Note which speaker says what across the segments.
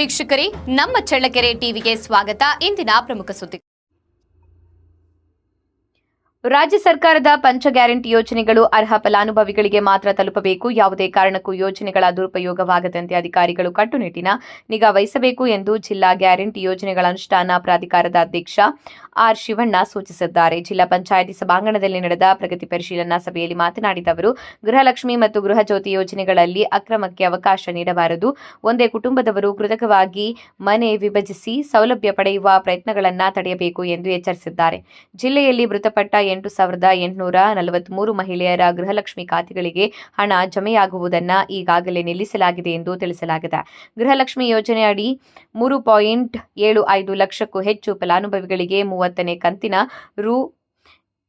Speaker 1: ವೀಕ್ಷಕರೇ, ನಮ್ಮ ಚಳ್ಳಕೆರೆ ಟಿವಿಗೆ ಸ್ವಾಗತ. ಇಂದಿನ ಪ್ರಮುಖ ಸುದ್ದಿ. ರಾಜ್ಯ ಸರ್ಕಾರದ ಪಂಚ ಗ್ಯಾರಂಟಿ ಯೋಜನೆಗಳು ಅರ್ಹ ಫಲಾನುಭವಿಗಳಿಗೆ ಮಾತ್ರ ತಲುಪಬೇಕು. ಯಾವುದೇ ಕಾರಣಕ್ಕೂ ಯೋಜನೆಗಳ ದುರುಪಯೋಗವಾಗದಂತೆ ಅಧಿಕಾರಿಗಳು ಕಟ್ಟುನಿಟ್ಟಿನ ನಿಗಾ ವಹಿಸಬೇಕು ಎಂದು ಜಿಲ್ಲಾ ಗ್ಯಾರಂಟಿ ಯೋಜನೆಗಳ ಅನುಷ್ಠಾನ ಪ್ರಾಧಿಕಾರದ ಅಧ್ಯಕ್ಷ ಆರ್ ಶಿವಣ್ಣ ಸೂಚಿಸಿದ್ದಾರೆ. ಜಿಲ್ಲಾ ಪಂಚಾಯಿತಿ ಸಭಾಂಗಣದಲ್ಲಿ ನಡೆದ ಪ್ರಗತಿ ಪರಿಶೀಲನಾ ಸಭೆಯಲ್ಲಿ ಮಾತನಾಡಿದ ಅವರು, ಗೃಹಲಕ್ಷ್ಮಿ ಮತ್ತು ಗೃಹ ಜ್ಯೋತಿ ಯೋಜನೆಗಳಲ್ಲಿ ಅಕ್ರಮಕ್ಕೆ ಅವಕಾಶ ನೀಡಬಾರದು. ಒಂದೇ ಕುಟುಂಬದವರು ಕೃತಕವಾಗಿ ಮನೆ ವಿಭಜಿಸಿ ಸೌಲಭ್ಯ ಪಡೆಯುವ ಪ್ರಯತ್ನಗಳನ್ನು ತಡೆಯಬೇಕು ಎಂದು ಎಚ್ಚರಿಸಿದ್ದಾರೆ. ಜಿಲ್ಲೆಯಲ್ಲಿ ಮೃತಪಟ್ಟ 8,843 ಮಹಿಳೆಯರ ಗೃಹಲಕ್ಷ್ಮಿ ಖಾತೆಗಳಿಗೆ ಹಣ ಜಮೆಯಾಗುವುದನ್ನು ಈಗಾಗಲೇ ನಿಲ್ಲಿಸಲಾಗಿದೆ ಎಂದು ತಿಳಿಸಲಾಗಿದೆ. ಗೃಹಲಕ್ಷ್ಮಿ ಯೋಜನೆ ಅಡಿ 3.75 ಲಕ್ಷಕ್ಕೂ ಹೆಚ್ಚು ಫಲಾನುಭವಿಗಳಿಗೆ 30ನೇ ಕಂತಿನ ರು.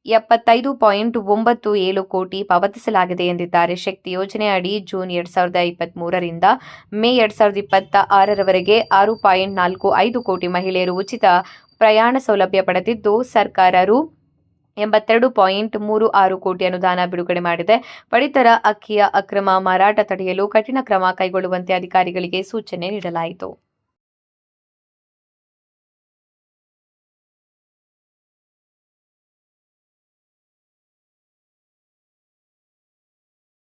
Speaker 1: 75.97 ಕೋಟಿ ಪಾವತಿಸಲಾಗಿದೆ ಎಂದಿದ್ದಾರೆ. ಶಕ್ತಿ ಯೋಜನೆ ಅಡಿ ಜೂನ್ 2023 ರಿಂದ ಮೇ 2026 6.45 ಕೋಟಿ ಮಹಿಳೆಯರು ಉಚಿತ ಪ್ರಯಾಣ ಸೌಲಭ್ಯ ಪಡೆದಿದ್ದು, ಸರ್ಕಾರ ರು. 82.36 ಕೋಟಿ ಅನುದಾನ ಬಿಡುಗಡೆ ಮಾಡಿದೆ. ಪಡಿತರ ಅಕ್ಕಿಯ ಅಕ್ರಮ ಮಾರಾಟ ತಡೆಯಲು ಕಠಿಣ ಕ್ರಮ ಕೈಗೊಳ್ಳುವಂತೆ ಅಧಿಕಾರಿಗಳಿಗೆ ಸೂಚನೆ ನೀಡಲಾಯಿತು.